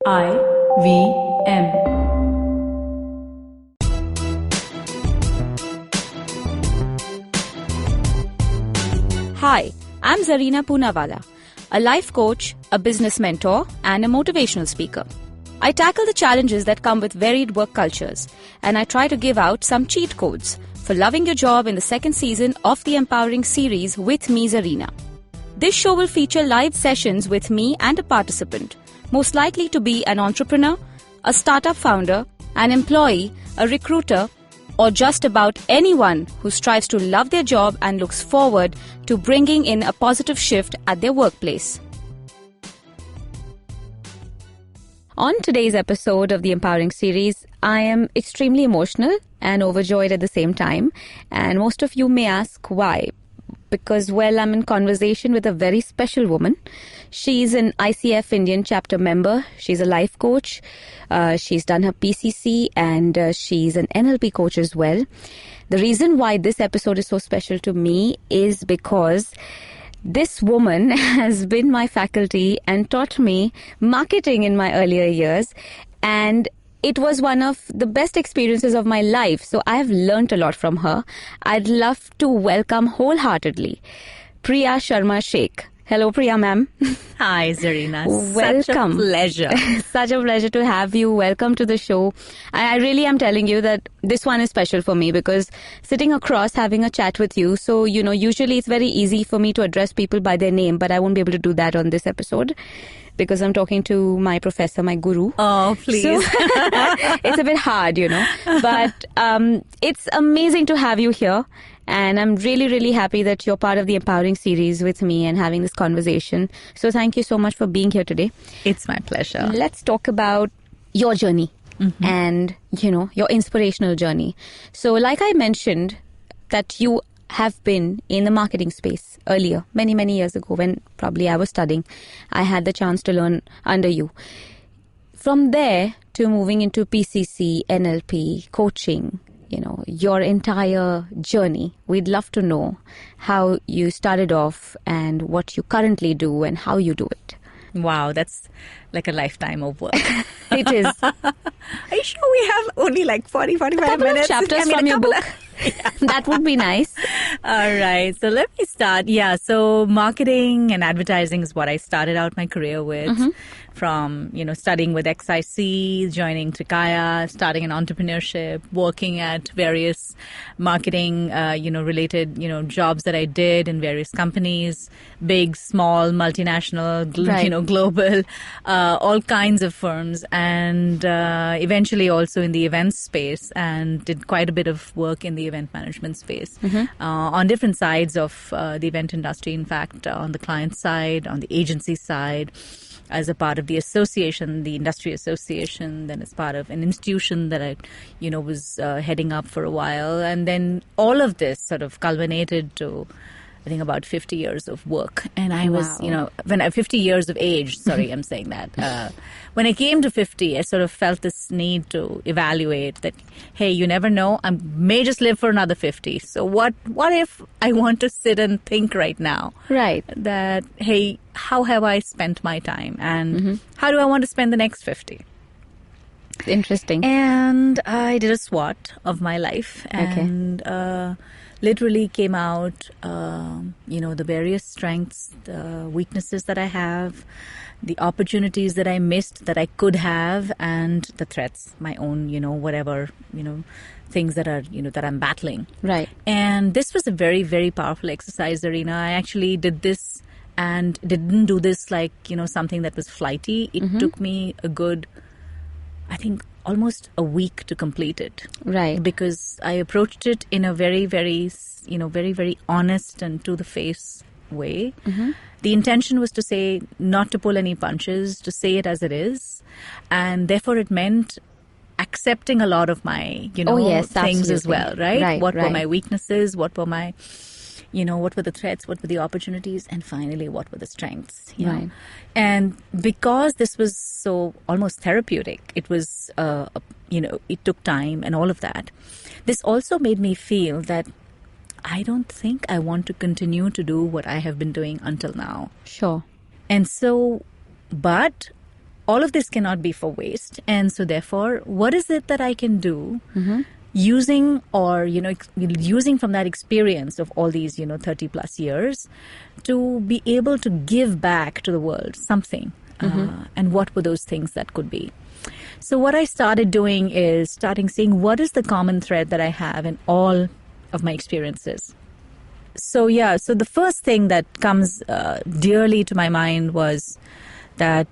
IVM. Hi, I'm Zarina Poonawalla, a life coach, a business mentor, and a motivational speaker. I tackle the challenges that come with varied work cultures, and I try to give out some cheat codes for loving your job in the second season of the Empowering series with me, Zarina. This show will feature live sessions with me and a participant, most likely to be an entrepreneur, a startup founder, an employee, a recruiter, or just about anyone who strives to love their job and looks forward to bringing in a positive shift at their workplace. On today's episode of the Empowering series, I am extremely emotional and overjoyed at the same time. And most of you may ask why. Because, well, I'm in conversation with a very special woman. She's an ICF Indian chapter member. She's a life coach. She's done her PCC and she's an NLP coach as well. The reason why this episode is so special to me is because this woman has been my faculty and taught me marketing in my earlier years. And it was one of the best experiences of my life. So I have learnt a lot from her. I'd love to welcome wholeheartedly Priya Sharma Shaikh. Hello, Priya ma'am. Hi, Zarina. Welcome. Such a pleasure. Such a pleasure to have you. Welcome to the show. I really am telling you that this one is special for me because sitting across, having a chat with you. So, usually it's very easy for me to address people by their name, but I won't be able to do that on this episode because I'm talking to my professor, my guru. Oh, please. So, it's a bit hard, But it's amazing to have you here. And I'm really, really happy that you're part of the Empowering series with me and having this conversation. So thank you so much for being here today. It's my pleasure. Let's talk about your journey and, your inspirational journey. So like I mentioned that you have been in the marketing space earlier, many, many years ago when probably I was studying. I had the chance to learn under you. From there to moving into PCC, NLP, coaching, your entire journey. We'd love to know how you started off and what you currently do and how you do it. Wow, that's like a lifetime of work. It is. Are you sure we have only like 45 minutes? Of chapters from your book. That would be nice. All right. So let me start. Yeah. So marketing and advertising is what I started out my career with. From, studying with XIC, joining Trikaya, starting an entrepreneurship, working at various marketing, related, jobs that I did in various companies, big, small, multinational, global, all kinds of firms, and eventually also in the events space, and did quite a bit of work in the event management space on different sides of the event industry. In fact, on the client side, on the agency side, as a part of the association, the industry association, then as part of an institution that I, was heading up for a while. And then all of this sort of culminated to, I think, about 50 years of work. And I was, when I 50 years of age, sorry, I'm saying that. When I came to 50, I sort of felt this need to evaluate that, hey, you never know, I may just live for another 50. So what if I want to sit and think right now? Right. That, hey, how have I spent my time? And how do I want to spend the next 50? Interesting. And I did a SWOT of my life and literally came out, the various strengths, the weaknesses that I have, the opportunities that I missed that I could have, and the threats, my own, whatever, things that are, that I'm battling. Right. And this was a very, very powerful exercise, Zarina. I actually did this and didn't do this like, something that was flighty. It took me a good, I think, almost a week to complete it. Right. Because I approached it in a very, very, very, very honest and to the face way. The intention was to say, not to pull any punches, to say it as it is. And therefore it meant accepting a lot of my, things as well, right? What were my weaknesses? What were my, what were the threats? What were the opportunities? And finally, what were the strengths? Right. And because this was so almost therapeutic, it was, it took time and all of that. This also made me feel that I don't think I want to continue to do what I have been doing until now. Sure. And so, but all of this cannot be for waste. And so therefore, what is it that I can do using using from that experience of all these, 30 plus years to be able to give back to the world something? And what were those things that could be? So what I started doing is seeing what is the common thread that I have in all of my experiences. So the first thing that comes dearly to my mind was that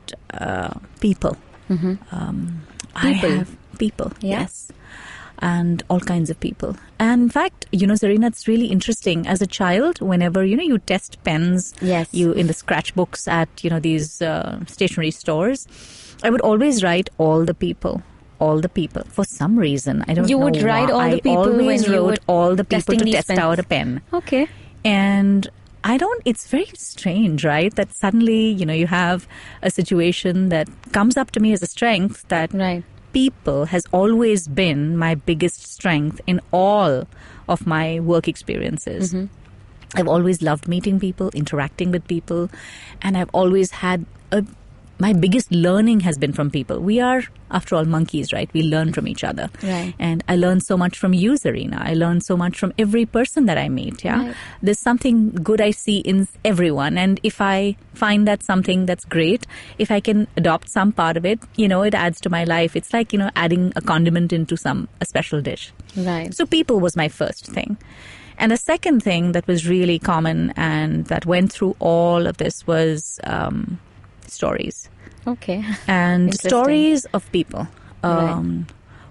people. I have people, yes. And all kinds of people. And in fact, Zarina, it's really interesting. As a child, whenever, you test pens, you in the scratchbooks at, these stationery stores, I would always write all the people. For some reason, I don't know. You would write all the people. I always wrote all the people to test out a pen. Okay. And it's very strange, right? That suddenly, you have a situation that comes up to me as a strength that people has always been my biggest strength in all of my work experiences. I've always loved meeting people, interacting with people, and I've always had my biggest learning has been from people. We are, after all, monkeys, right? We learn from each other. Right. And I learned so much from you, Zarina. I learned so much from every person that I meet, Right. There's something good I see in everyone. And if I find that something that's great, if I can adopt some part of it, it adds to my life. It's like, adding a condiment into a special dish. Right. So people was my first thing. And the second thing that was really common and that went through all of this was stories. Okay. And stories of people.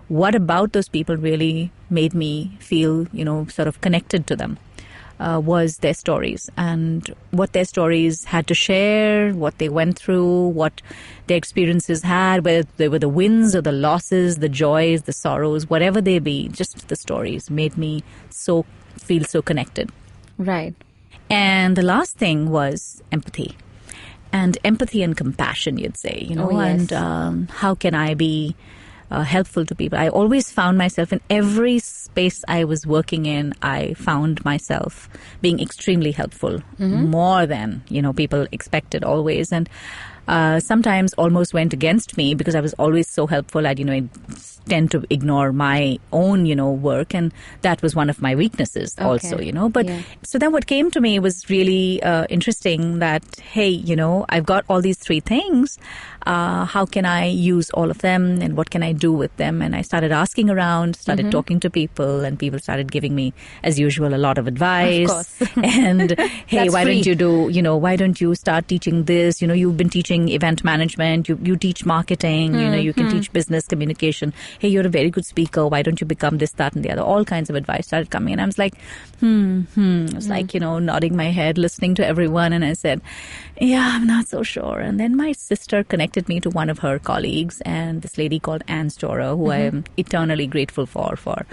What about those people really made me feel, sort of connected to them was their stories and what their stories had to share, what they went through, what their experiences had, whether they were the wins or the losses, the joys, the sorrows, whatever they be, just the stories made me feel so connected. Right. And the last thing was empathy. And empathy and compassion, you'd say, and how can I be helpful to people? I always found myself in every space I was working in, I found myself being extremely helpful, more than, people expected always. And sometimes almost went against me because I was always so helpful. I'd, tend to ignore my own, work. And that was one of my weaknesses also, But so then what came to me was really interesting that, hey, I've got all these three things. How can I use all of them and what can I do with them? And I started asking around, started talking to people, and people started giving me, as usual, a lot of advice. Of course. And hey, why don't you start teaching this? You've been teaching event management, you teach marketing, you can teach business communication. Hey, you're a very good speaker. Why don't you become this, that, and the other? All kinds of advice started coming. And I was like, I was like, nodding my head, listening to everyone. And I said, I'm not so sure. And then my sister connected me to one of her colleagues, and this lady called Anne Storer, who I am eternally grateful for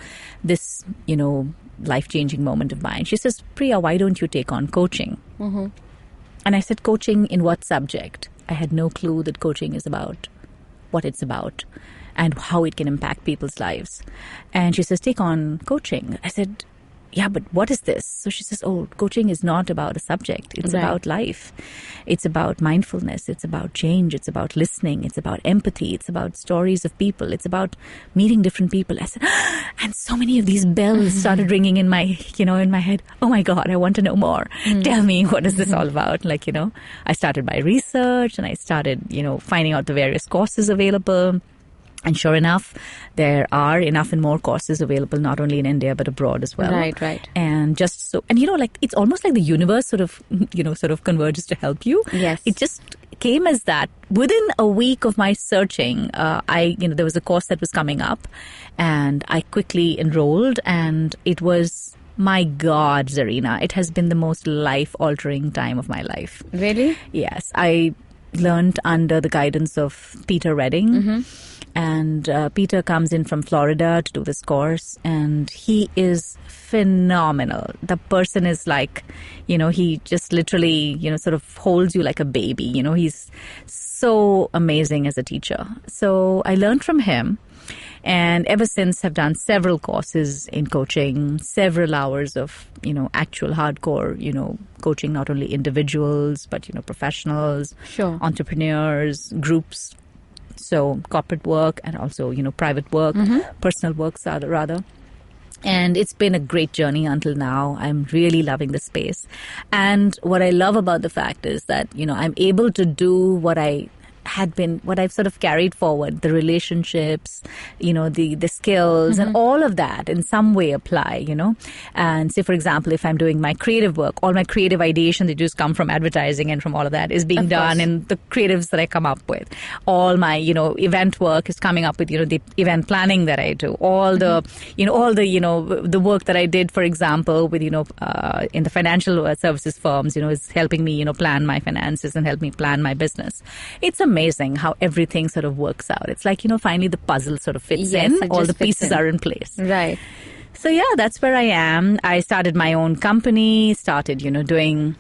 this, life-changing moment of mine. She says, Priya, why don't you take on coaching? And I said, coaching in what subject? I had no clue that coaching is about what it's about and how it can impact people's lives. And she says, take on coaching. I said, yeah, but what is this? So she says, coaching is not about a subject. It's about life. It's about mindfulness. It's about change. It's about listening. It's about empathy. It's about stories of people. It's about meeting different people. I said, and so many of these bells started ringing in my, in my head. Oh my God, I want to know more. Tell me, what is this all about? I started my research and I started, finding out the various courses available. And sure enough, there are enough and more courses available, not only in India, but abroad as well. Right. And just so, and it's almost like the universe sort of converges to help you. Yes. It just came as that. Within a week of my searching, there was a course that was coming up and I quickly enrolled, and it was, my God, Zarina, it has been the most life-altering time of my life. Really? Yes. I learned under the guidance of Peter Redding. And Peter comes in from Florida to do this course, and he is phenomenal. The person is like, he just literally, sort of holds you like a baby. He's so amazing as a teacher. So I learned from him, and ever since have done several courses in coaching, several hours of, actual hardcore, coaching not only individuals, but, professionals, sure, entrepreneurs, groups. So corporate work and also, private work, personal works rather. And it's been a great journey until now. I'm really loving the space. And what I love about the fact is that, I'm able to do what I've sort of carried forward, the relationships, the skills and all of that in some way apply, And say, for example, if I'm doing my creative work, all my creative ideation that just come from advertising and from all of that is being done in the creatives that I come up with. All my, event work is coming up with, the event planning that I do. All the, the work that I did, for example, with, in the financial services firms, is helping me, plan my finances and help me plan my business. It's amazing how everything sort of works out. It's like, finally the puzzle sort of fits in. All the pieces are in place. Right. So yeah, that's where I am. I started my own company, started, doing,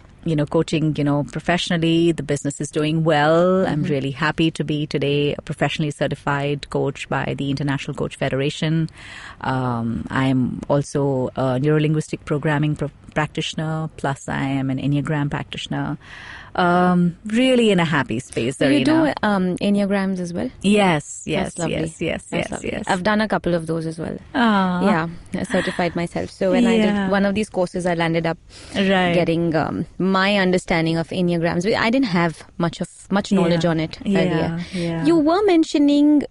coaching, professionally. The business is doing well. I'm really happy to be today a professionally certified coach by the International Coach Federation. I'm also a neurolinguistic programming practitioner, plus I am an Enneagram practitioner. Really in a happy space, Zarina. You do Enneagrams as well? Yes. I've done a couple of those as well. Yeah, I certified myself. So when I did one of these courses, I landed up getting my understanding of Enneagrams. I didn't have much knowledge on it earlier. Yeah. You were mentioning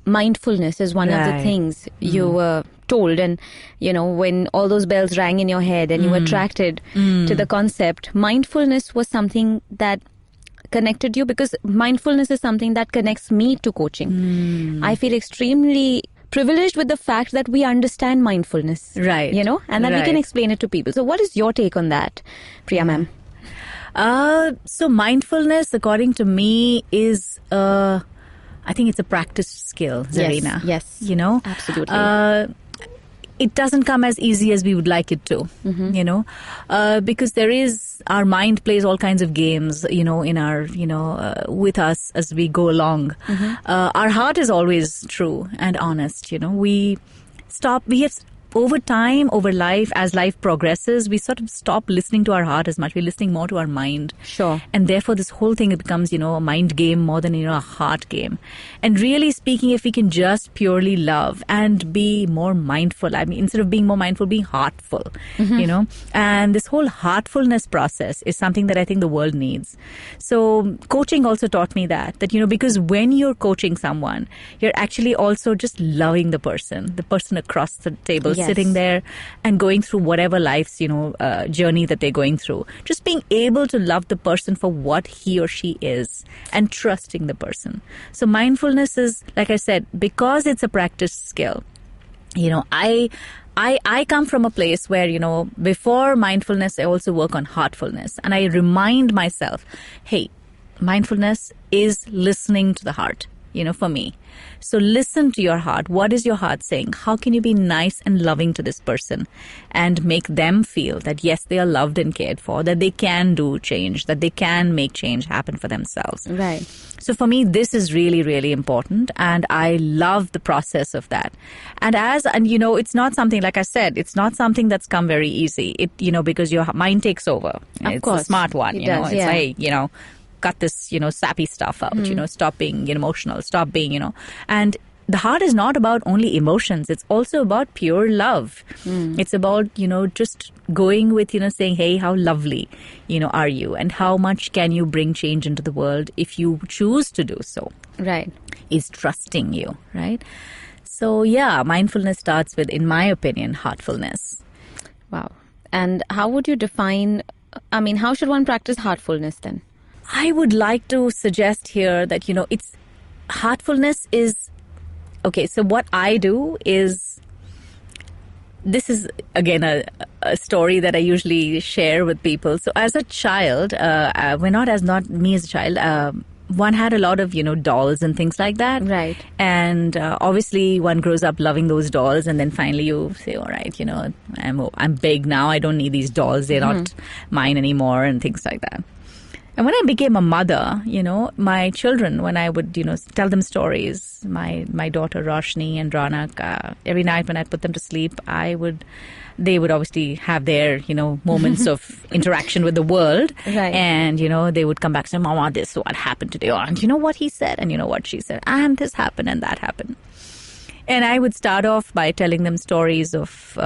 mindfulness as one of the things you were told, and when all those bells rang in your head and you were attracted to the concept, mindfulness was something that connected you, because mindfulness is something that connects me to coaching. I feel extremely privileged with the fact that we understand mindfulness, right? And that we can explain it to people. So what is your take on that, Priya ma'am? So mindfulness, according to me, is I think it's a practiced skill, Zarina. Yes. Absolutely. It doesn't come as easy as we would like it to, because our mind plays all kinds of games, in our, with us as we go along. Our heart is always true and honest, we have over time, over life, as life progresses, we sort of stop listening to our heart as much. We're listening more to our mind. Sure. And therefore, this whole thing becomes, a mind game more than, a heart game. And really speaking, if we can just purely love and be more mindful, instead of being more mindful, being heartful, and this whole heartfulness process is something that I think the world needs. So coaching also taught me that, because when you're coaching someone, you're actually also just loving the person across the table, sitting there and going through whatever life's, journey that they're going through. Just being able to love the person for what he or she is and trusting the person. So mindfulness is, like I said, because it's a practiced skill, I come from a place where, before mindfulness, I also work on heartfulness. And I remind myself, hey, mindfulness is listening to the heart, for me. So listen to your heart. What is your heart saying? How can you be nice and loving to this person and make them feel that, yes, they are loved and cared for, that they can do change, that they can make change happen for themselves. Right. So for me, this is really, really important. And I love the process of that. And it's not something, like I said, it's not something that's come very easy. Because your mind takes over. Of course. It's a smart one. It does, it's like, cut this, sappy stuff out, stop being emotional, stop being, and the heart is not about only emotions. It's also about pure love. It's about, just going with, saying, hey, how lovely, are you? And how much can you bring change into the world if you choose to do so? Right. Is trusting you, right? So, yeah, mindfulness starts with, in my opinion, heartfulness. Wow. And how would you define, how should one practice heartfulness then? I would like to suggest here that, it's heartfulness is, okay, so what I do is, this is again a story that I usually share with people. So as a child, not me as a child, one had a lot of, dolls and things like that. Right. And obviously one grows up loving those dolls, and then finally you say, all right, I'm big now. I don't need these dolls. They're not mine anymore and things like that. And when I became a mother, my children, when I would, tell them stories, my daughter Roshni and Ronak, every night when I put them to sleep, they would obviously have their, moments of interaction with the world. Right. And, they would come back and say, Mama, this is what happened today. And you know what he said? And you know what she said? And this happened and that happened. And I would start off by telling them stories of,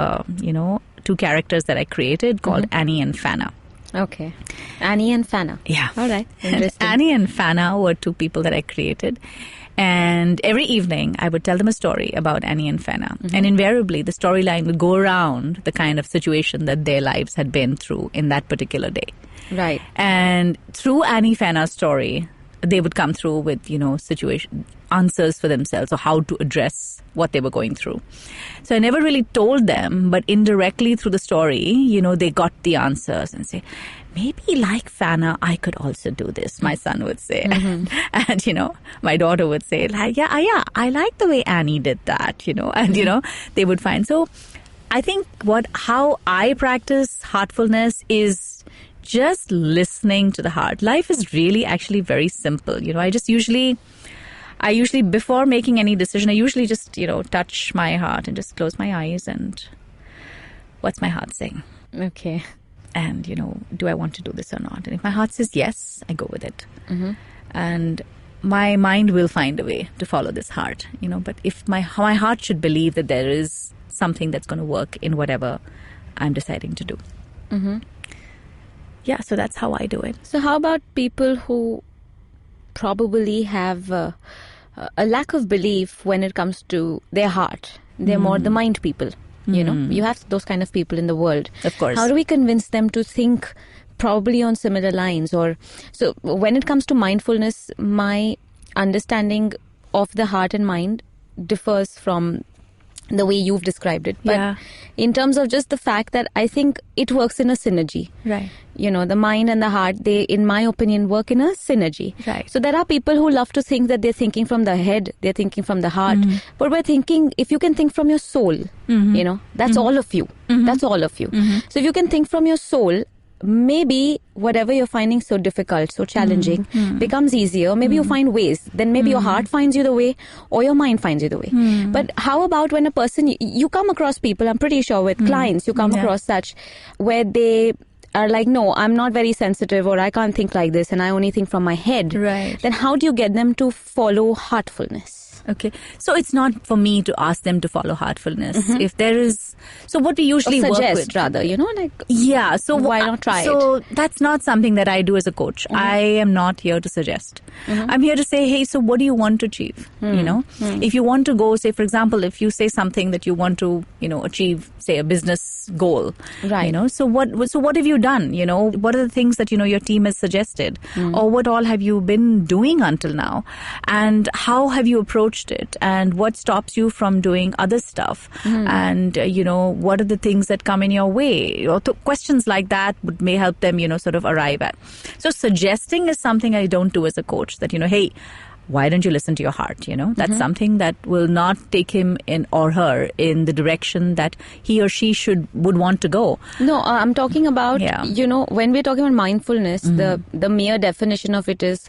two characters that I created called Annie and Fana. Okay. Annie and Fana. Yeah. All right. Interesting. Annie and Fana were two people that I created. And every evening, I would tell them a story about Annie and Fana. And invariably, the storyline would go around the kind of situation that their lives had been through in that particular day. Right. And through Annie Fana's story, they would come through with, answers for themselves or how to address what they were going through. So I never really told them, but indirectly through the story, they got the answers and say, maybe like Fana, I could also do this, my son would say. And, my daughter would say, yeah, I like the way Annie did that, and, they would find. So I think how I practice heartfulness is just listening to the heart. Life is really actually very simple. I usually, before making any decision, I usually just, touch my heart and just close my eyes and what's my heart saying? Okay. And, do I want to do this or not? And if my heart says yes, I go with it. And my mind will find a way to follow this heart, but if my heart should believe that there is something that's going to work in whatever I'm deciding to do. Yeah, so that's how I do it. So how about people who probably have a lack of belief when it comes to their heart? They're more the mind people. You have those kind of people in the world. Of course. How do we convince them to think probably on similar lines? So when it comes to mindfulness, my understanding of the heart and mind differs from the way you've described it. But in terms of just the fact that I think it works in a synergy. Right. The mind and the heart, they, in my opinion, work in a synergy. Right. So there are people who love to think that they're thinking from the head, they're thinking from the heart. But we're thinking, if you can think from your soul, that's all of you. That's all of you. So if you can think from your soul, maybe whatever you're finding so difficult, so challenging, becomes easier. Maybe you find ways. Then maybe your heart finds you the way or your mind finds you the way. But how about when a person, you come across people, I'm pretty sure with clients, you come across such where they are like, no, I'm not very sensitive or I can't think like this and I only think from my head. Right. Then how do you get them to follow heartfulness? Okay. So it's not for me to ask them to follow heartfulness. If there is, so what we usually or work suggest with. rather, Yeah. So why not try it? So that's not something that I do as a coach. I am not here to suggest. I'm here to say, hey, so what do you want to achieve? If you want to go, say, for example, if you say something that you want to, achieve, say, a business goal. Right. So what have you done? What are the things that, your team has suggested? Or what all have you been doing until now? And how have you approached it, and what stops you from doing other stuff, and what are the things that come in your way, or questions like that may help them sort of arrive at. So suggesting is something I don't do as a coach, that hey, why don't you listen to your heart? That's something that will not take him in or her in the direction that he or she would want to go. No, I'm talking about, when we're talking about mindfulness, the mere definition of it is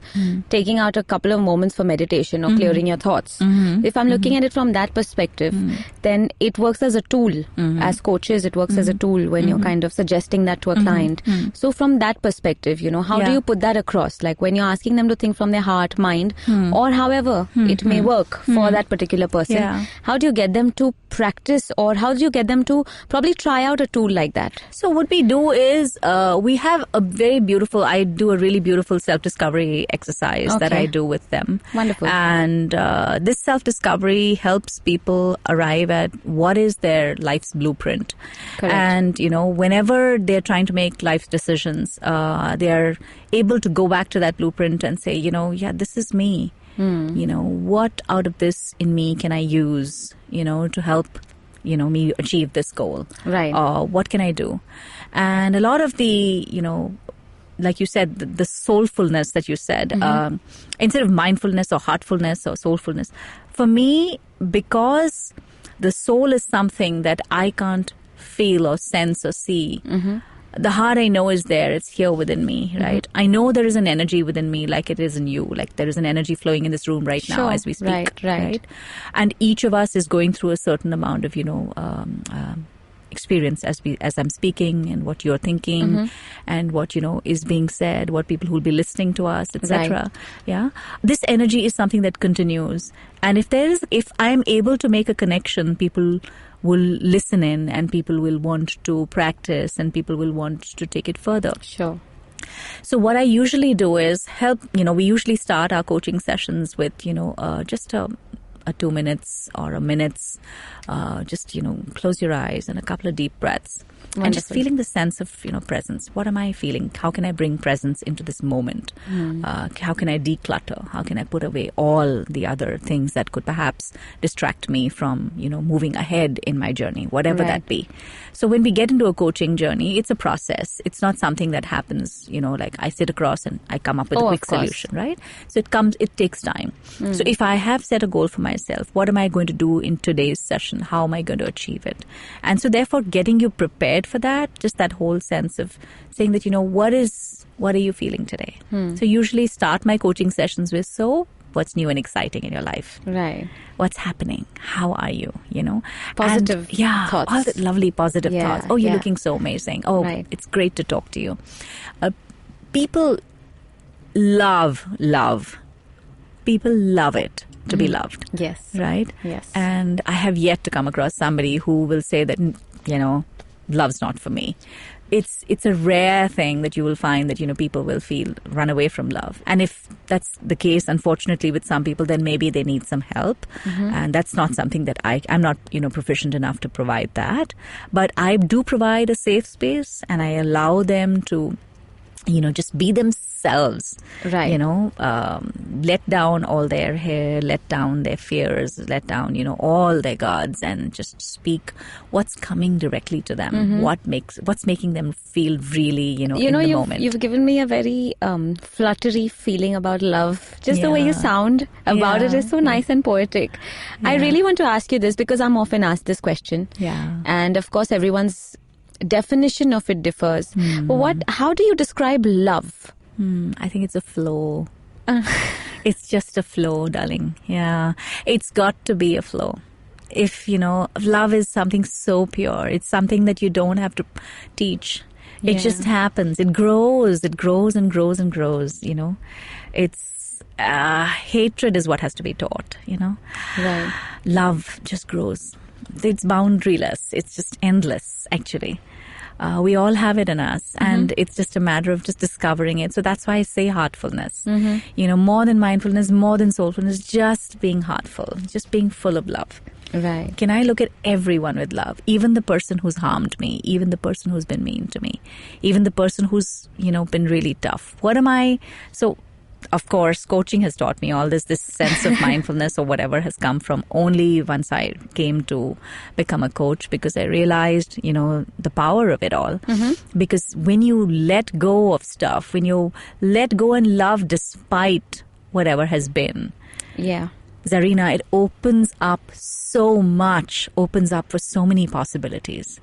taking out a couple of moments for meditation or clearing your thoughts. If I'm looking at it from that perspective, then it works as a tool. As coaches, it works as a tool when you're kind of suggesting that to a client. So from that perspective, how do you put that across? Like when you're asking them to think from their heart, mind, or however it may work for that particular person. How do you get them to practice, or how do you get them to probably try out a tool like that? So what we do is we have I do a really beautiful self-discovery exercise that I do with them. Wonderful. And this self-discovery helps people arrive at what is their life's blueprint. Correct. And, whenever they're trying to make life decisions, they're able to go back to that blueprint and say, this is me. What out of this in me can I use, to help, me achieve this goal? Right. What can I do? And a lot of the, like you said, the soulfulness that you said, instead of mindfulness or heartfulness or soulfulness, for me, because the soul is something that I can't feel or sense or see, The heart I know is there. It's here within me, right? I know there is an energy within me like it is in you. Like there is an energy flowing in this room right now as we speak. Right. And each of us is going through a certain amount of, experience as I'm speaking, and what you're thinking, and what is being said, what people who will be listening to us, etc. Right. Yeah, this energy is something that continues, and if I'm able to make a connection, people will listen in, and people will want to practice, and people will want to take it further. Sure. So what I usually do is help. We usually start our coaching sessions with just a 2 minutes or a minute's, just, close your eyes and a couple of deep breaths. Wonderful. And just feeling the sense of, presence. What am I feeling? How can I bring presence into this moment? How can I declutter? How can I put away all the other things that could perhaps distract me from, moving ahead in my journey, whatever that be. So when we get into a coaching journey, it's a process. It's not something that happens, like I sit across and I come up with a quick solution, right? So it takes time. So if I have set a goal for myself, what am I going to do in today's session? How am I going to achieve it? And so therefore getting you prepared for that, just that whole sense of saying that, what are you feeling today? So usually start my coaching sessions with, what's new and exciting in your life? Right. What's happening? How are you? Positive thoughts. All the lovely positive thoughts. Oh, you're looking so amazing. Oh, right. It's great to talk to you. People love. People love it to be loved. Yes. Right? Yes. And I have yet to come across somebody who will say that, love's not for me. It's a rare thing that you will find that, people will run away from love. And if that's the case, unfortunately, with some people, then maybe they need some help. And that's not something that I'm not, proficient enough to provide that. But I do provide a safe space, and I allow them to, just be themselves. Right. Let down all their hair, let down their fears, let down, all their guards, and just speak what's coming directly to them. What's making them feel really, in the moment. You've given me a very fluttery feeling about love. Just the way you sound about it is so nice and poetic. I really want to ask you this because I'm often asked this question. Yeah. And of course, everyone's definition of it differs. But how do you describe love? I think it's a flow. It's just a flow, darling. Yeah. It's got to be a flow. If, love is something so pure, it's something that you don't have to teach. It just happens. It grows and grows and grows, It's hatred is what has to be taught, Right. Love just grows. It's boundaryless. It's just endless, actually. We all have it in us, and it's just a matter of just discovering it. So that's why I say heartfulness. More than mindfulness, more than soulfulness, just being heartful, just being full of love. Right. Can I look at everyone with love? Even the person who's harmed me, even the person who's been mean to me, even the person who's, been really tough. What am I? So, of course, coaching has taught me all this sense of mindfulness or whatever has come from only once I came to become a coach, because I realized, the power of it all. Because when you let go of stuff, when you let go and love despite whatever has been, Zarina, it opens up so much, opens up for so many possibilities.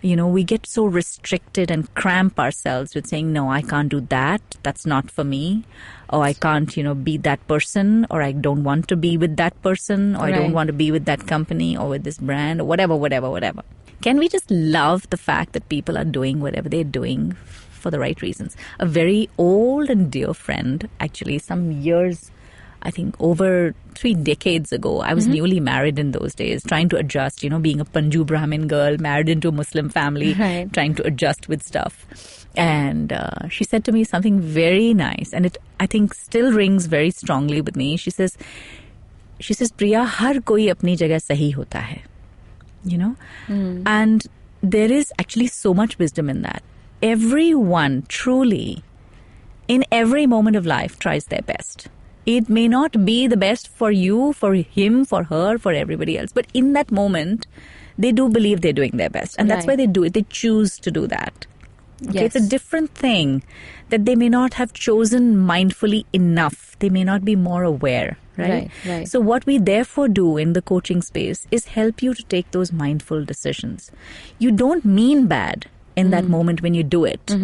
We get so restricted and cramp ourselves with saying, no, I can't do that. That's not for me. Or I can't, be that person, or I don't want to be with that person, or I don't want to be with that company or with this brand, or whatever. Can we just love the fact that people are doing whatever they're doing for the right reasons? A very old and dear friend, actually, some years, I think over 3 decades ago, I was newly married in those days, trying to adjust, being a Panju Brahmin girl, married into a Muslim family, trying to adjust with stuff. And she said to me something very nice, and it, I think, still rings very strongly with me. She says, Priya, har koi apni jagah sahi hota hai. And there is actually so much wisdom in that. Everyone truly, in every moment of life, tries their best. It may not be the best for you, for him, for her, for everybody else. But in that moment, they do believe they're doing their best. And that's why they do it. They choose to do that. Okay? It's a different thing that they may not have chosen mindfully enough. They may not be more aware. Right? So what we therefore do in the coaching space is help you to take those mindful decisions. You don't mean bad in that moment when you do it.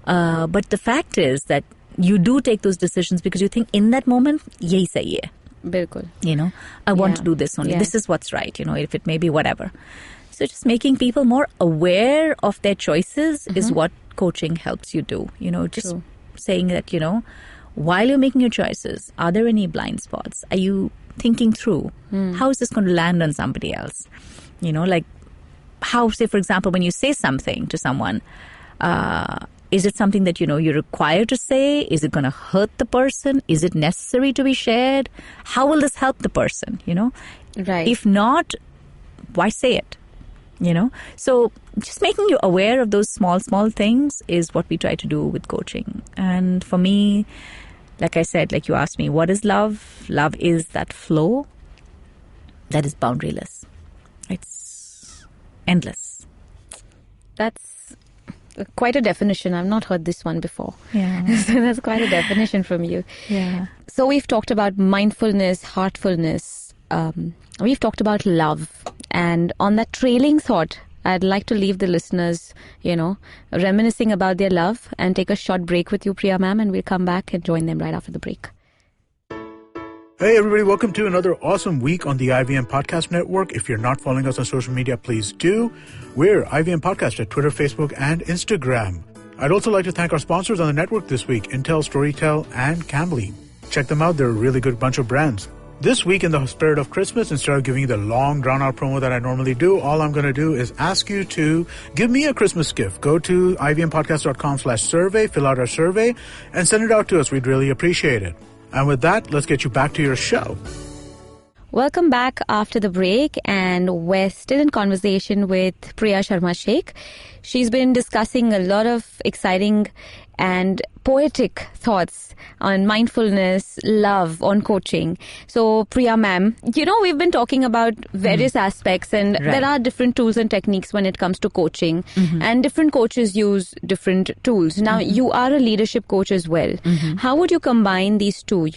But the fact is that you do take those decisions because you think in that moment, yahi sahi hai. Bilkul. I want to do this only. This is what's right, if it may be whatever. So just making people more aware of their choices is what coaching helps you do. Just saying that, while you're making your choices, are there any blind spots? Are you thinking through how is this going to land on somebody else? Like how, say, for example, when you say something to someone, is it something that, you're required to say? Is it going to hurt the person? Is it necessary to be shared? How will this help the person? Right. If not, why say it? So just making you aware of those small things is what we try to do with coaching. And for me, like I said, like you asked me, what is love? Love is that flow that is boundaryless. It's endless. That's quite a definition. I've not heard this one before. Yeah. So that's quite a definition from you. Yeah. So we've talked about mindfulness, heartfulness. We've talked about love. And on that trailing thought, I'd like to leave the listeners, reminiscing about their love and take a short break with you, Priya ma'am, and we'll come back and join them right after the break. Hey everybody, welcome to another awesome week on the IVM Podcast Network. If you're not following us on social media, please do. We're IVM Podcast at Twitter, Facebook, and Instagram. I'd also like to thank our sponsors on the network this week, Intel, Storytel, and Cambly. Check them out, they're a really good bunch of brands. This week, in the spirit of Christmas, instead of giving you the long, drawn-out promo that I normally do, all I'm going to do is ask you to give me a Christmas gift. Go to ivmpodcast.com/survey, fill out our survey, and send it out to us. We'd really appreciate it. And with that, let's get you back to your show. Welcome back after the break, and we're still in conversation with Priya Sharma Shaikh. She's been discussing a lot of exciting and poetic thoughts on mindfulness, love, on coaching. So, Priya ma'am, we've been talking about various aspects, and there are different tools and techniques when it comes to coaching, and different coaches use different tools. Now, you are a leadership coach as well. How would you combine these two,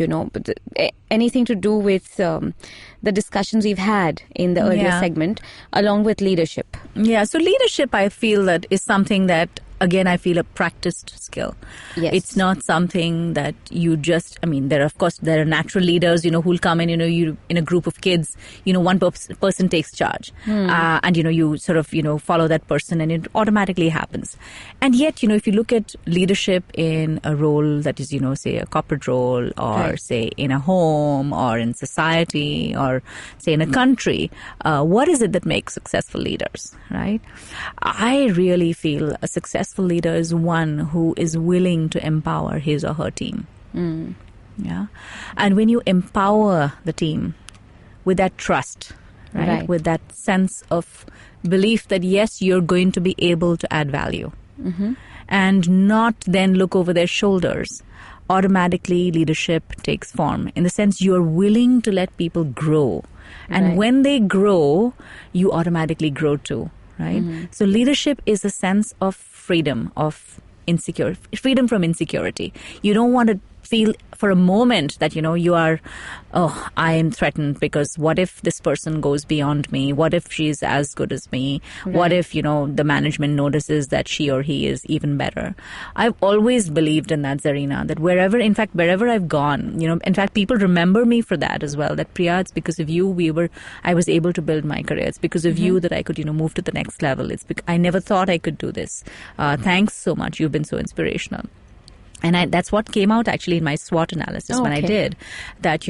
anything to do with the discussions we've had in the earlier segment, along with leadership? Yeah, so leadership, I feel that is something that, again, I feel a practiced skill. Yes. It's not something that you just, there are natural leaders, who'll come in, you in a group of kids, one person takes charge. And, you sort of, follow that person and it automatically happens. And yet, if you look at leadership in a role that is, say a corporate role or say in a home or in society or say in a country, what is it that makes successful leaders, right? I really feel a successful leader is one who is willing to empower his or her team. Yeah. And when you empower the team with that trust, right? With that sense of belief that, yes, you're going to be able to add value and not then look over their shoulders, automatically leadership takes form in the sense you're willing to let people grow. And when they grow, you automatically grow too. Right? So leadership is a sense of freedom, freedom from insecurity. You don't want to feel for a moment that, you are, I am threatened because what if this person goes beyond me? What if she's as good as me? What if, the management notices that she or he is even better? I've always believed in that, Zarina, that wherever I've gone, in fact, people remember me for that as well, that Priya, it's because of you I was able to build my career. It's because of you that I could, move to the next level. I never thought I could do this. Thanks so much. You've been so inspirational. And that's what came out actually in my SWOT analysis when I did that,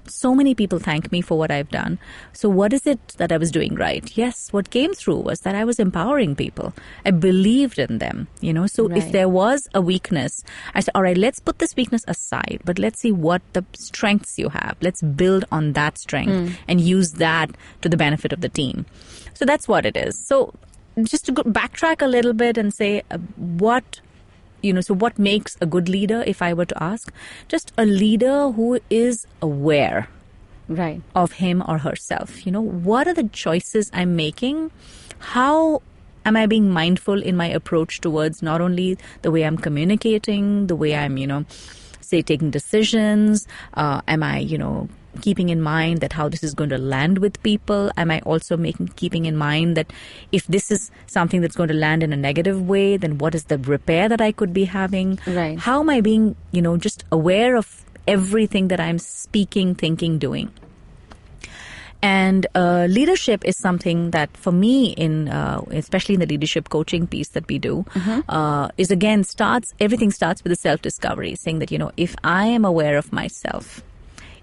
so many people thank me for what I've done. So what is it that I was doing right? Yes, what came through was that I was empowering people. I believed in them, So if there was a weakness, I said, all right, let's put this weakness aside, but let's see what the strengths you have. Let's build on that strength and use that to the benefit of the team. So that's what it is. So just to backtrack a little bit and say so what makes a good leader, if I were to ask? Just a leader who is aware of him or herself. What are the choices I'm making? How am I being mindful in my approach towards not only the way I'm communicating, the way I'm, say, taking decisions? Am I, keeping in mind that how this is going to land with people? Am I also keeping in mind that if this is something that's going to land in a negative way, then what is the repair that I could be having? Right. How am I being, just aware of everything that I'm speaking, thinking, doing? And leadership is something that for me, especially in the leadership coaching piece that we do, everything starts with the self-discovery, saying that, if I am aware of myself,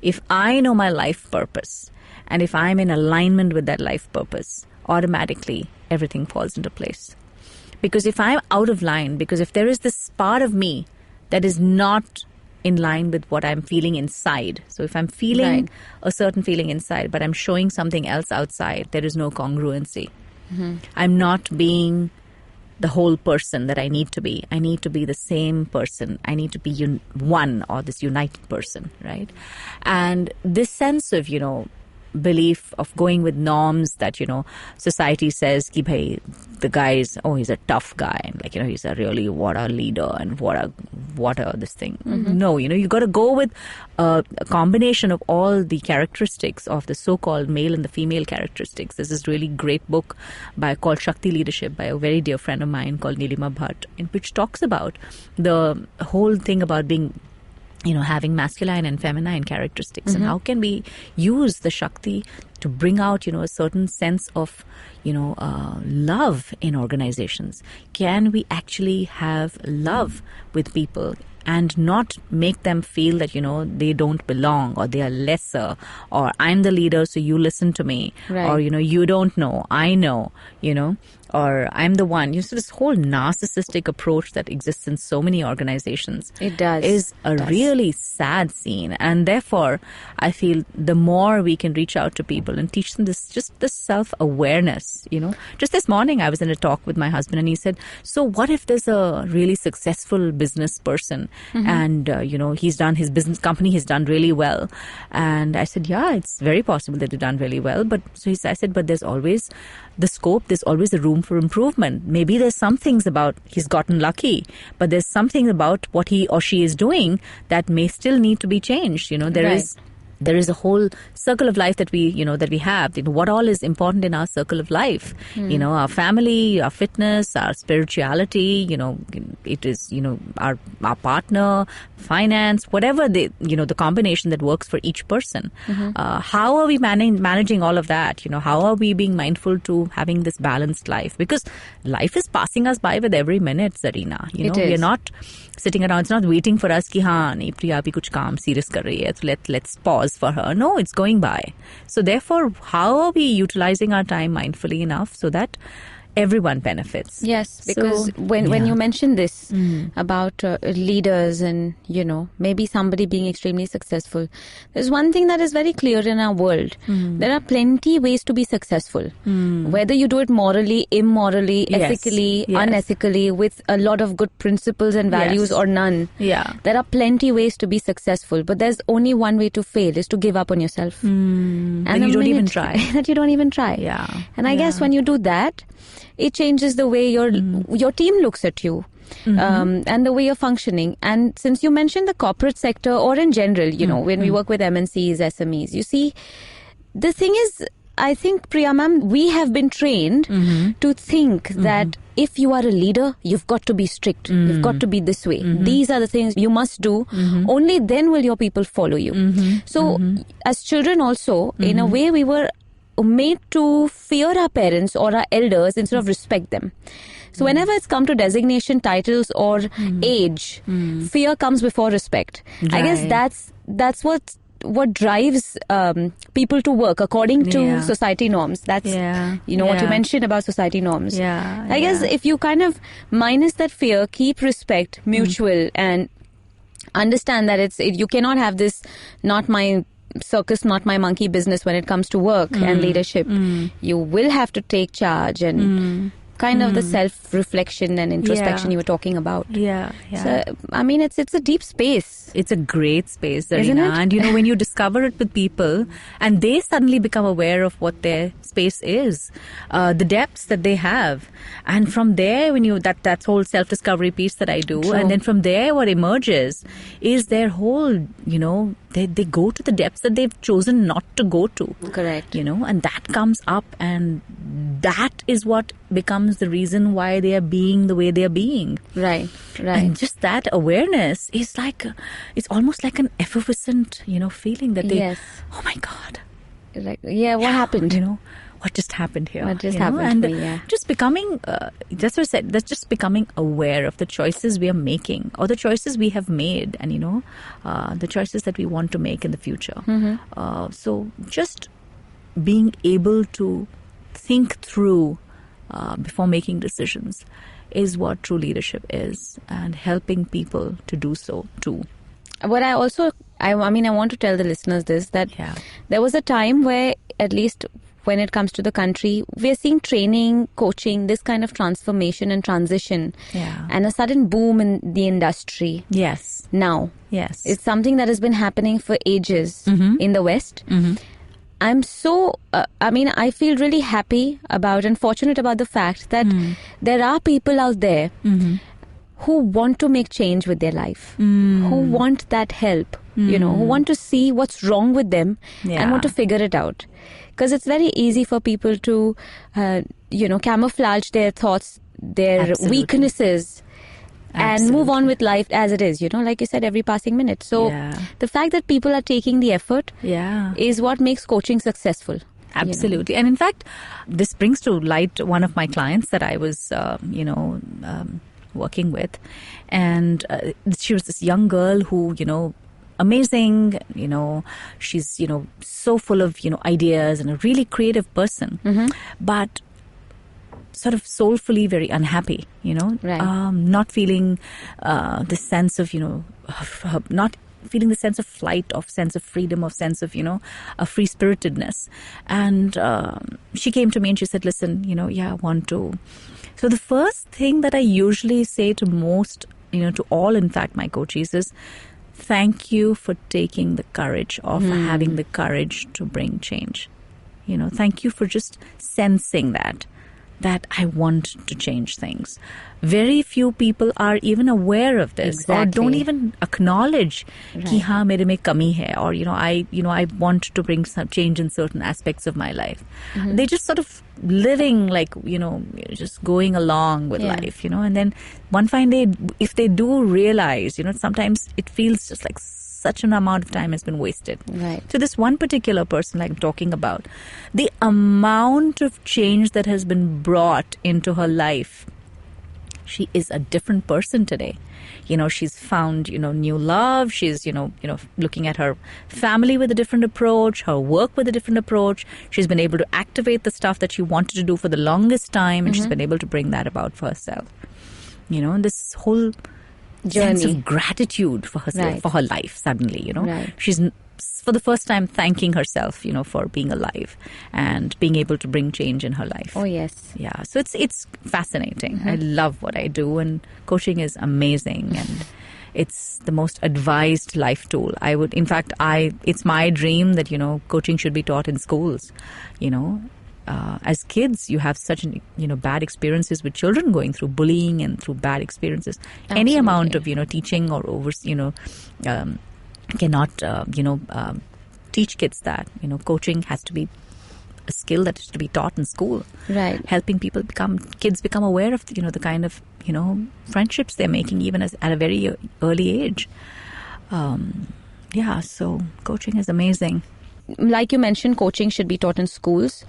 if I know my life purpose, and if I'm in alignment with that life purpose, automatically everything falls into place. Because if I'm out of line, because if there is this part of me that is not in line with what I'm feeling inside. So if I'm feeling a certain feeling inside, but I'm showing something else outside, there is no congruency. I'm not being the whole person that I need to be. I need to be the same person. I need to be one, or this united person, right? And this sense of, belief of going with norms that, society says, ki bhai, the guy is, he's a tough guy. And he's a really, what a leader and what a this thing. No, you got to go with a combination of all the characteristics of the so-called male and the female characteristics. There's this really great book called Shakti Leadership by a very dear friend of mine called Nilima Bhatt, in which talks about the whole thing about being having masculine and feminine characteristics, and how can we use the Shakti to bring out, a certain sense of, love in organizations. Can we actually have love with people and not make them feel that, they don't belong, or they are lesser, or I'm the leader, so you listen to me, or, you don't know, I know, or I'm the one. So this whole narcissistic approach that exists in so many organizations is a really sad scene. And therefore, I feel the more we can reach out to people and teach them this self-awareness, Just this morning, I was in a talk with my husband, and he said, so what if there's a really successful business person and, he's done his business company, he's done really well. And I said, yeah, it's very possible that they've done really well. But I said, but there's always the scope, there's always the room for improvement. Maybe there's some things about he's gotten lucky, but there's something about what he or she is doing that may still need to be changed. There is a whole circle of life that we have. What all is important in our circle of life? Our family, our fitness, our spirituality. It is our partner, finance, whatever the combination that works for each person. How are we managing all of that? How are we being mindful to having this balanced life? Because life is passing us by with every minute, Zarina. We are not sitting around. It's not waiting for us. Ki nahi, Priya bhi kuch kaam serious kar rahi hai, so let's pause for her. No, it's going by. So therefore, how are we utilizing our time mindfully enough so that everyone benefits? Yes, because when you mention this about leaders and, maybe somebody being extremely successful, there's one thing that is very clear in our world. There are plenty ways to be successful. Whether you do it morally, immorally, ethically, unethically, with a lot of good principles and values or none. Yeah. There are plenty ways to be successful, but there's only one way to fail, is to give up on yourself. And you don't even try. That you don't even try. Yeah. And I guess when you do that, it changes the way your team looks at you. And the way you're functioning. And since you mentioned the corporate sector, or in general, when we work with MNCs, SMEs, you see, the thing is, I think, Priya ma'am, we have been trained to think that if you are a leader, you've got to be strict. You've got to be this way. These are the things you must do. Only then will your people follow you. So as children also, in a way, we were made to fear our parents or our elders instead of respect them. So whenever it's come to designation, titles, or age, fear comes before respect. Right. I guess that's what drives people to work according to society norms. That's what you mentioned about society norms. I guess if you kind of minus that fear, keep respect mutual, and understand that you cannot have this not my circus, not my monkey business when it comes to work and leadership. You will have to take charge and kind of the self-reflection and introspection you were talking about. Yeah. So, I mean, it's a deep space. It's a great space, Zarina. Isn't it? And, when you discover it with people and they suddenly become aware of what their space is, the depths that they have. And from there, when that whole self-discovery piece that I do, True. and then from there, what emerges is their whole, they go to the depths that they've chosen not to go to. Correct. And that comes up, and that is what becomes the reason why they are being the way they are being. Right. And just that awareness is it's almost like an effervescent, feeling that they, Yes. oh my God. Like, what happened? What just happened here? What just happened to me, yeah. Just becoming, that's what I said, that's just becoming aware of the choices we are making or the choices we have made and, the choices that we want to make in the future. So just being able to think through before making decisions is what true leadership is, and helping people to do so too. What I want to tell the listeners this, that there was a time where, at least when it comes to the country, we're seeing training, coaching, this kind of transformation and transition, and a sudden boom in the industry. Yes. Now. Yes. It's something that has been happening for ages in the West. I'm so, I feel really happy about and fortunate about the fact that there are people out there who want to make change with their life, who want that help, who want to see what's wrong with them and want to figure it out. Because it's very easy for people to, camouflage their thoughts, their Absolutely. weaknesses, and move on with life as it is, like you said, every passing minute. So the fact that people are taking the effort is what makes coaching successful. Absolutely. And in fact, this brings to light one of my clients that I was, working with. And she was this young girl who, amazing, she's, so full of, ideas and a really creative person. But sort of soulfully very unhappy, not feeling the sense of, not feeling the sense of flight, of sense of freedom, of sense of, a free-spiritedness. And she came to me and she said, listen, I want to. So the first thing that I usually say to most, to all, in fact, my coaches is, thank you for taking the courage of having the courage to bring change. Thank you for just sensing that I want to change things. Very few people are even aware of this or don't even acknowledge कि हाँ मेरे में कमी है, or I want to bring some change in certain aspects of my life. They just sort of living like just going along with life, and then one fine day, if they do realize, sometimes it feels just like such an amount of time has been wasted. Right. So this one particular person like I'm talking about, the amount of change that has been brought into her life, she is a different person today. She's found, new love. She's, looking at her family with a different approach, her work with a different approach. She's been able to activate the stuff that she wanted to do for the longest time, and she's been able to bring that about for herself. And this whole sense of gratitude for herself, for her life suddenly, She's for the first time thanking herself, for being alive and being able to bring change in her life. Oh, yes. Yeah. So it's fascinating. I love what I do, and coaching is amazing, and it's the most advised life tool. It's my dream that, coaching should be taught in schools, as kids, you have such bad experiences with children going through bullying and through bad experiences. Absolutely. Any amount of teaching or over cannot teach kids that coaching has to be a skill that is to be taught in school. Right. Helping kids become aware of the kind of friendships they're making even at a very early age. So coaching is amazing. Like you mentioned, coaching should be taught in schools.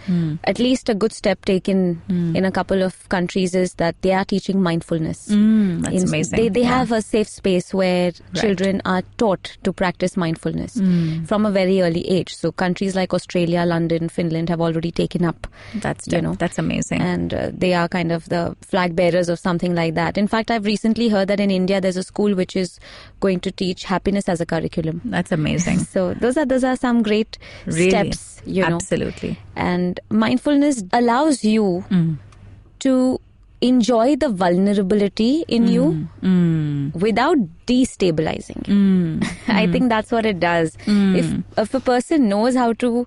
At least a good step taken in a couple of countries is that they are teaching mindfulness. That's amazing. They have a safe space where children are taught to practice mindfulness from a very early age. So countries like Australia, London, Finland have already taken up. That's amazing. And they are kind of the flag bearers of something like that. In fact, I've recently heard that in India there's a school which is going to teach happiness as a curriculum. That's amazing. So those are some great steps, Absolutely. And mindfulness allows you to enjoy the vulnerability in you without destabilizing you. I think that's what it does. If a person knows how to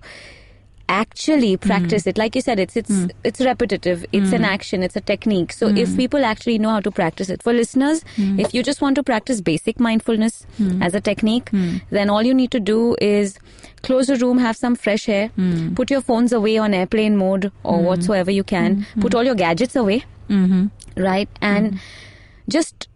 actually practice it, like you said, it's repetitive, it's an action, it's a technique. So if people actually know how to practice it, for listeners, if you just want to practice basic mindfulness as a technique, then all you need to do is close the room, have some fresh air, put your phones away on airplane mode or whatsoever you can, put all your gadgets away, right, and just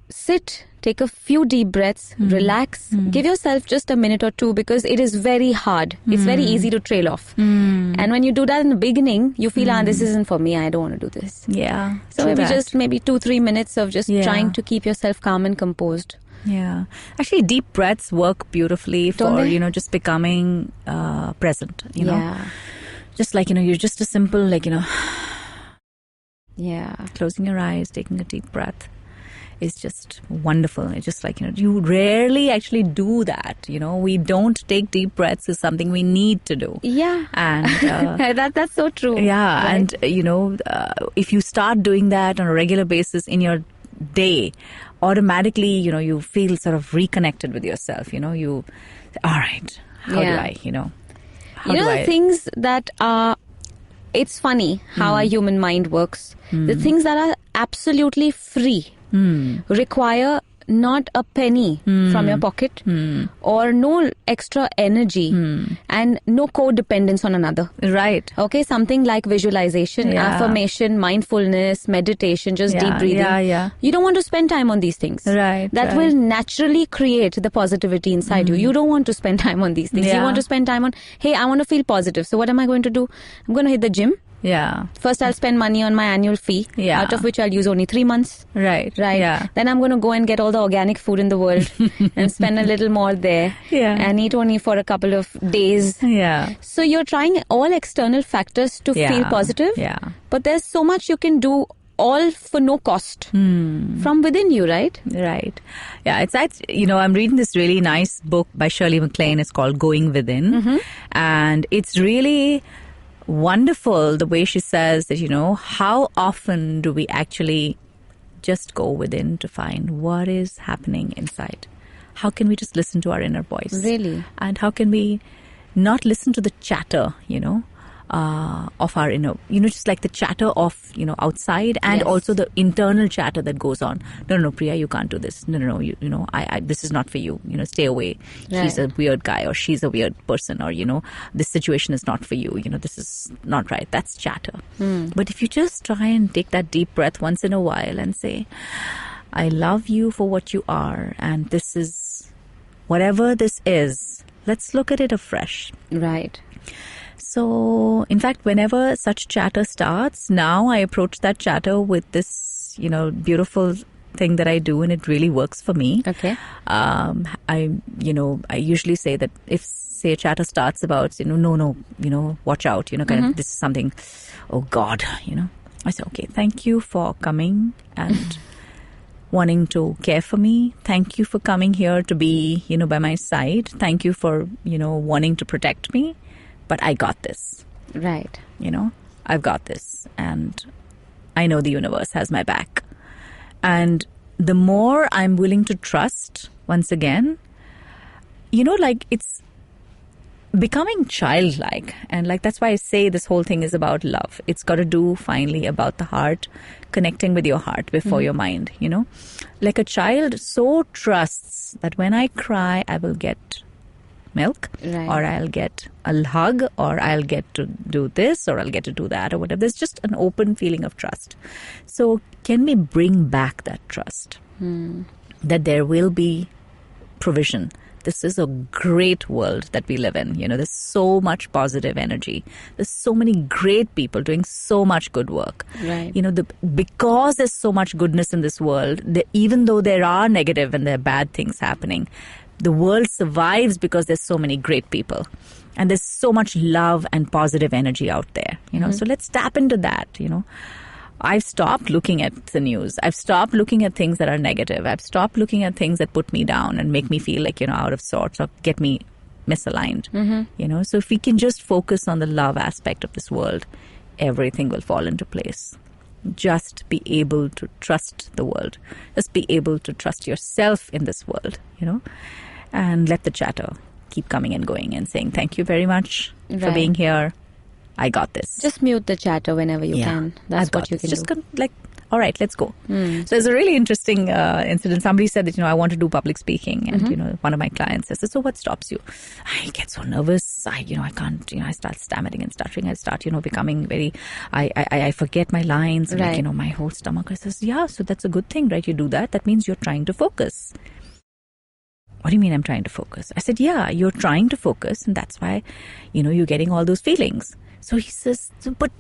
sit, take a few deep breaths, relax, give yourself just a minute or two, because it is very hard. It's very easy to trail off. And when you do that in the beginning, you feel, this isn't for me, I don't want to do this. Yeah. So maybe just 2-3 minutes of just trying to keep yourself calm and composed. Yeah. Actually, deep breaths work beautifully for, just becoming present, you know. Just like, you're just a simple, closing your eyes, taking a deep breath. Is just wonderful. It's just like, you rarely actually do that. We don't take deep breaths is something we need to do. Yeah. And that's so true. Yeah. Right? And, if you start doing that on a regular basis in your day, automatically, you feel sort of reconnected with yourself. You, all right, how do I, how do I? The things that are, it's funny how our human mind works. The things that are absolutely free require not a penny from your pocket or no extra energy and no codependence on another. Right. Okay, something like visualization, affirmation, mindfulness, meditation, just deep breathing. Yeah. You don't want to spend time on these things. Right. That will naturally create the positivity inside you. You don't want to spend time on these things. You want to spend time on, hey, I want to feel positive. So what am I going to do? I'm going to hit the gym. Yeah. First, I'll spend money on my annual fee, out of which I'll use only 3 months. Right. Yeah. Then I'm going to go and get all the organic food in the world and spend a little more there. And eat only for a couple of days. Yeah. So you're trying all external factors to feel positive. Yeah. But there's so much you can do, all for no cost from within you, right? Right. Yeah. It's I'm reading this really nice book by Shirley MacLaine. It's called Going Within. And it's really wonderful the way she says that, how often do we actually just go within to find what is happening inside? How can we just listen to our inner voice? Really? And how can we not listen to the chatter, of our inner, just like the chatter of, outside, and also the internal chatter that goes on. No, Priya, you can't do this. No, I this is not for you. Stay away. Right. He's a weird guy, or she's a weird person, or, this situation is not for you. This is not right. That's chatter. But if you just try and take that deep breath once in a while and say, I love you for what you are, and this is, whatever this is, let's look at it afresh. Right. So, in fact, whenever such chatter starts, now I approach that chatter with this, beautiful thing that I do, and it really works for me. Okay. I usually say that if, say, a chatter starts about, no, watch out, kind of, this is something, oh God, I say, okay, thank you for coming and wanting to care for me. Thank you for coming here to be, by my side. Thank you for, wanting to protect me. But I got this. Right. I've got this. And I know the universe has my back. And the more I'm willing to trust, once again, it's becoming childlike. And that's why I say this whole thing is about love. It's got to do finally about the heart, connecting with your heart before your mind, Like a child so trusts that when I cry, I will get milk, or I'll get a hug, or I'll get to do this, or I'll get to do that, or whatever. There's just an open feeling of trust. So can we bring back that trust? That there will be provision. This is a great world that we live in. There's so much positive energy. There's so many great people doing so much good work. Right. Because there's so much goodness in this world, even though there are negative and there are bad things happening, the world survives because there's so many great people. And there's so much love and positive energy out there, So let's tap into that, I've stopped looking at the news. I've stopped looking at things that are negative. I've stopped looking at things that put me down and make me feel like, out of sorts, or get me misaligned, So if we can just focus on the love aspect of this world, everything will fall into place. Just be able to trust the world. Just be able to trust yourself in this world, and let the chatter keep coming and going and saying, thank you very much for being here. I got this. Just mute the chatter whenever you can. That's what you can just do. All right, let's go. So there's a really interesting incident. Somebody said that, I want to do public speaking. And, one of my clients says, so what stops you? I get so nervous. I can't, I start stammering and stuttering. I start, becoming very, I forget my lines. Right. My whole stomach says, yeah, so that's a good thing, right? You do that. That means you're trying to focus. What do you mean I'm trying to focus? I said, yeah, you're trying to focus. And that's why, you're getting all those feelings. So he says, but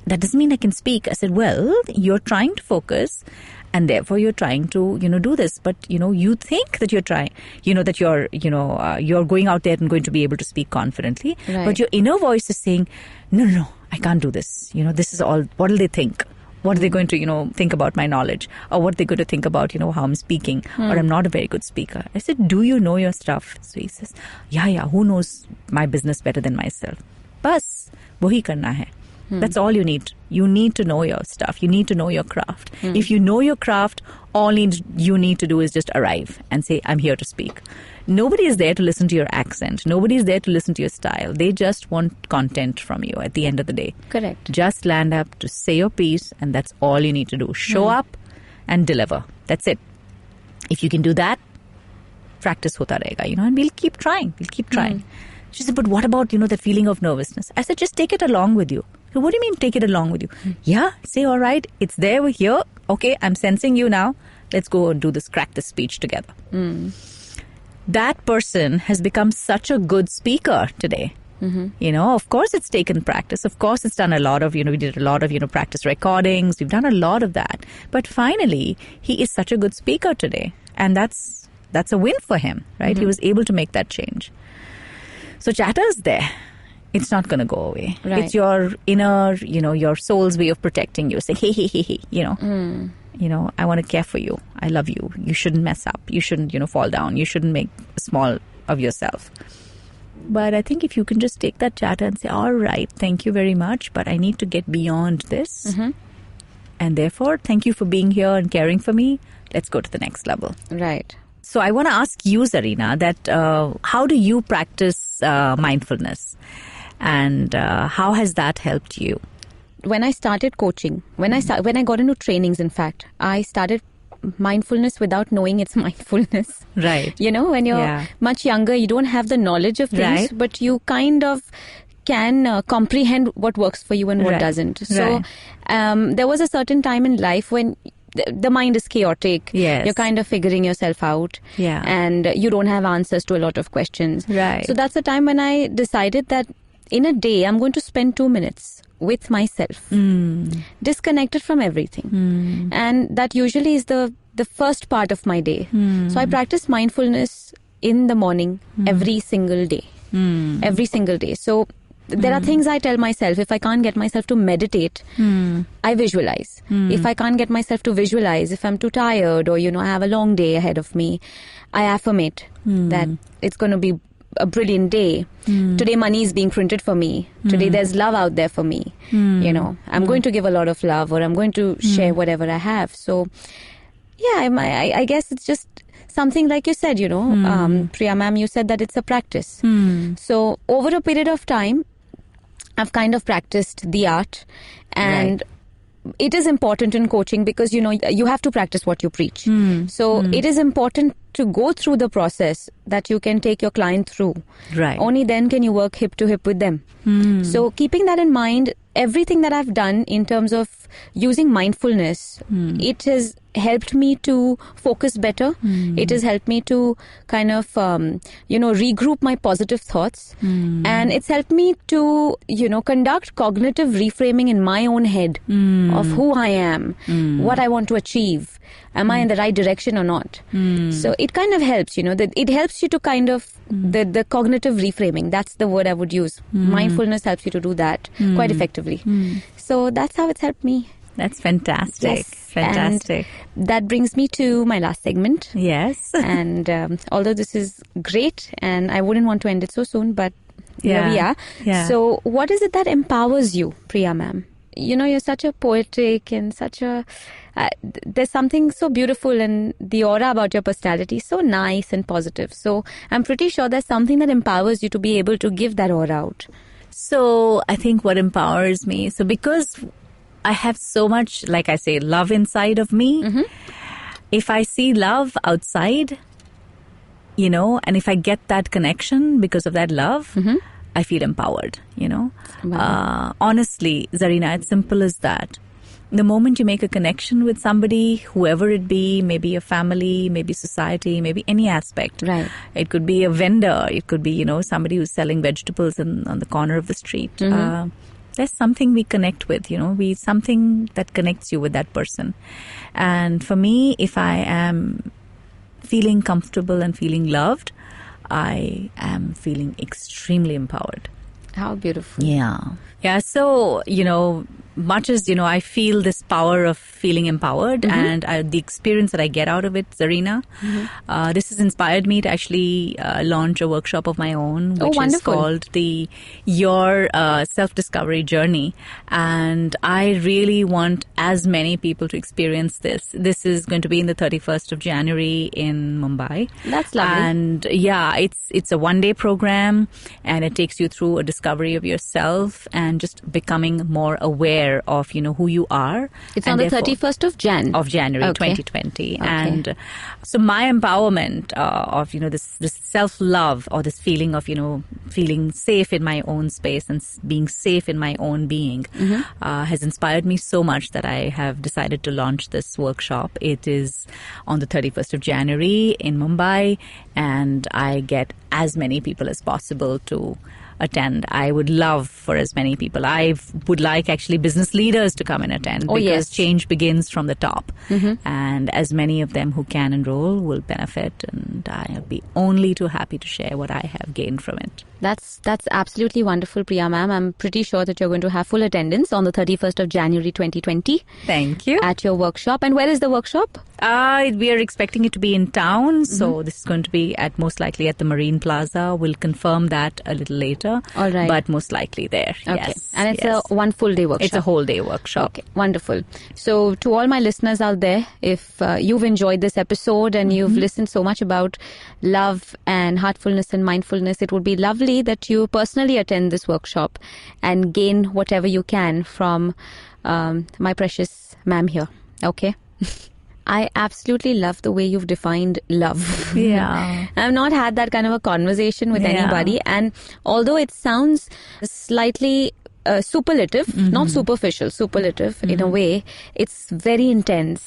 that doesn't mean I can speak. I said, well, you're trying to focus and therefore you're trying to, do this. But, you think that you're trying, that you're going out there and going to be able to speak confidently. Right. But your inner voice is saying, no, I can't do this. This is all, what will they think? What are they going to, think about my knowledge? Or what are they going to think about, how I'm speaking? Or I'm not a very good speaker. I said, do you know your stuff? So he says, yeah, who knows my business better than myself? Bas, wahi karna hai. That's all you need. You need to know your stuff. You need to know your craft. If you know your craft, all you need to do is just arrive and say, I'm here to speak. Nobody is there to listen to your accent. Nobody is there to listen to your style. They just want content from you at the end of the day. Correct. Just land up to say your piece, and that's all you need to do. Show up and deliver. That's it. If you can do that, practice hota rahega, and we'll keep trying. She said, but what about, that feeling of nervousness? I said, just take it along with you. So what do you mean take it along with you? Yeah, say, all right, it's there, we're here. Okay, I'm sensing you now. Let's go and do this, crack this speech together. That person has become such a good speaker today. Of course it's taken practice. Of course it's done a lot of, we did a lot of, practice recordings. We've done a lot of that. But finally, he is such a good speaker today. And that's a win for him, right? He was able to make that change. So chatter is there. It's not going to go away. Right. It's your inner, your soul's way of protecting you. Say, hey, I want to care for you. I love you. You shouldn't mess up. You shouldn't, fall down. You shouldn't make small of yourself. But I think if you can just take that chatter and say, all right, thank you very much, but I need to get beyond this. And therefore, thank you for being here and caring for me. Let's go to the next level. Right. So I want to ask you, Zarina, that how do you practice mindfulness? And how has that helped you? When I started coaching, when I got into trainings, in fact, I started mindfulness without knowing it's mindfulness. Right. When you're much younger, you don't have the knowledge of things, but you kind of can comprehend what works for you and what doesn't. So there was a certain time in life when the mind is chaotic. Yes. You're kind of figuring yourself out. Yeah. And you don't have answers to a lot of questions. Right. So that's the time when I decided that in a day, I'm going to spend 2 minutes with myself, disconnected from everything. And that usually is the first part of my day. So I practice mindfulness in the morning every single day. Every single day. So there are things I tell myself. If I can't get myself to meditate, I visualize. If I can't get myself to visualize, if I'm too tired or, I have a long day ahead of me, I affirmate that it's going to be a brilliant day. Today money is being printed for me. Today there's love out there for me. I'm going to give a lot of love, or I'm going to share whatever I have. So yeah, I guess it's just something like you said, Priya ma'am, you said that it's a practice. So over a period of time, I've kind of practiced the art, and it is important in coaching because, you have to practice what you preach. So it is important to go through the process that you can take your client through. Right. Only then can you work hip to hip with them. So keeping that in mind, everything that I've done in terms of using mindfulness, it has helped me to focus better. It has helped me to kind of, regroup my positive thoughts. And it's helped me to, conduct cognitive reframing in my own head of who I am, what I want to achieve. Am I in the right direction or not? So it kind of helps, that it helps you to kind of, the cognitive reframing, that's the word I would use. Mindfulness helps you to do that quite effectively. So that's how it's helped me. That's fantastic. Yes. Fantastic. And that brings me to my last segment. Yes. And although this is great and I wouldn't want to end it so soon, but here we are. Yeah. So what is it that empowers you, Priya ma'am? you're such a poetic and such a... there's something so beautiful, and the aura about your personality is so nice and positive. So I'm pretty sure there's something that empowers you to be able to give that aura out. So I think what empowers me, so because I have so much, like I say, love inside of me, if I see love outside, and if I get that connection because of that love, I feel empowered, Wow. Honestly, Zarina, it's simple as that. The moment you make a connection with somebody, whoever it be, maybe a family, maybe society, maybe any aspect. Right. It could be a vendor. It could be, somebody who's selling vegetables on the corner of the street. There's something we connect with, something that connects you with that person. And for me, if I am feeling comfortable and feeling loved, I am feeling extremely empowered. How beautiful. Yeah. Yeah. So, much as, I feel this power of feeling empowered and the experience that I get out of it, Zarina, this has inspired me to actually launch a workshop of my own, which is called Your Self-Discovery Journey. And I really want as many people to experience this. This is going to be in the 31st of January in Mumbai. That's lovely. And yeah, it's a one-day program, and it takes you through a discovery of yourself and just becoming more aware of who you are. It's on the 31st of January 2020. And so my empowerment of this self-love, or this feeling of feeling safe in my own space and being safe in my own being has inspired me so much that I have decided to launch this workshop. It is on the 31st of January in Mumbai, and I get as many people as possible to attend. I would love for as many people. I would like actually business leaders to come and attend, because change begins from the top. And as many of them who can enroll will benefit, and I'll be only too happy to share what I have gained from it. That's absolutely wonderful, Priya ma'am. I'm pretty sure that you're going to have full attendance on the 31st of January 2020. Thank you. At your workshop. And where is the workshop? We are expecting it to be in town. So this is going to be most likely at the Marine Plaza. We'll confirm that a little later. All right. But most likely there. Okay. Yes. And it's a one full day workshop. It's a whole day workshop. Okay. Wonderful. So to all my listeners out there, if you've enjoyed this episode and you've listened so much about love and heartfulness and mindfulness, it would be lovely that you personally attend this workshop and gain whatever you can from my precious ma'am here. Okay. I absolutely love the way you've defined love. Yeah. I've not had that kind of a conversation with anybody. And although it sounds slightly superlative, not superficial, superlative in a way, it's very intense.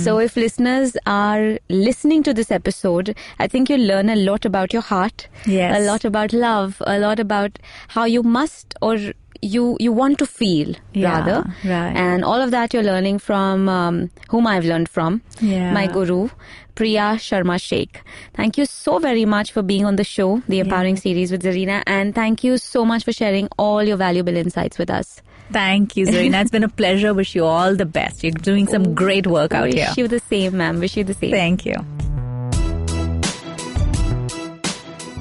So if listeners are listening to this episode, I think you'll learn a lot about your heart, a lot about love, a lot about how you must or you want to feel, rather. Right. And all of that you're learning from whom I've learned from, my guru, Priya Sharma Shaikh. Thank you so very much for being on the show, the Empowering Series with Zarina. And thank you so much for sharing all your valuable insights with us. Thank you, Zarina. It's been a pleasure. Wish you all the best. You're doing some great work out here. Wish you the same, ma'am. Wish you the same. Thank you.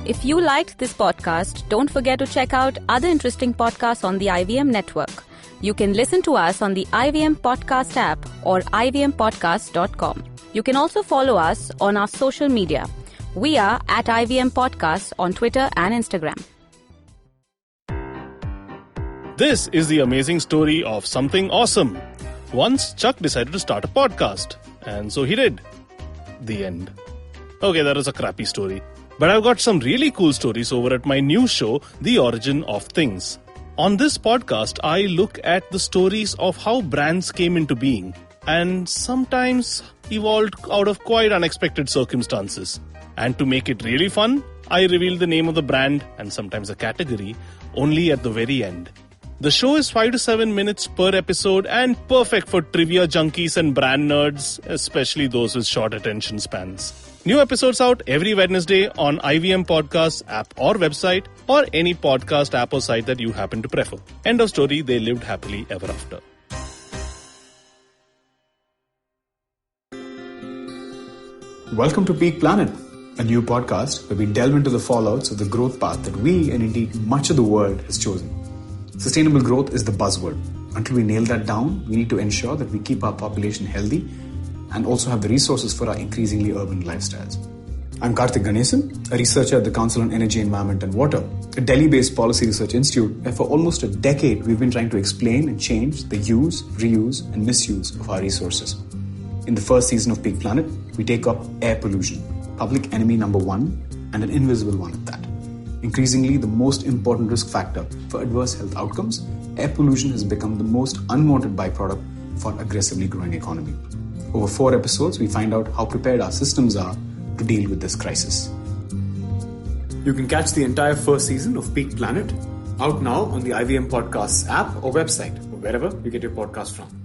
If you liked this podcast, don't forget to check out other interesting podcasts on the IVM network. You can listen to us on the IVM Podcast app or ivmpodcast.com. You can also follow us on our social media. We are at IVM Podcast on Twitter and Instagram. This is the amazing story of something awesome. Once Chuck decided to start a podcast, and so he did. The end. Okay, that was a crappy story. But I've got some really cool stories over at my new show, The Origin of Things. On this podcast, I look at the stories of how brands came into being and sometimes evolved out of quite unexpected circumstances. And to make it really fun, I reveal the name of the brand and sometimes a category only at the very end. The show is 5 to 7 minutes per episode and perfect for trivia junkies and brand nerds, especially those with short attention spans. New episodes out every Wednesday on IVM Podcasts app or website, or any podcast app or site that you happen to prefer. End of story. They lived happily ever after. Welcome to Peak Planet, a new podcast where we delve into the fallouts of the growth path that we, and indeed much of the world, has chosen. Sustainable growth is the buzzword, Until we nail that down, we need to ensure that we keep our population healthy and also have the resources for our increasingly urban lifestyles. I'm Karthik Ganesan, a researcher at the Council on Energy, Environment and Water, a Delhi-based policy research institute where for almost a decade we've been trying to explain and change the use, reuse and misuse of our resources. In the first season of Peak Planet, we take up air pollution, public enemy number one and an invisible one at that. Increasingly, the most important risk factor for adverse health outcomes, air pollution has become the most unwanted byproduct for an aggressively growing economy. Over 4 episodes, we find out how prepared our systems are to deal with this crisis. You can catch the entire first season of Peak Planet out now on the IVM Podcasts app or website, or wherever you get your podcast from.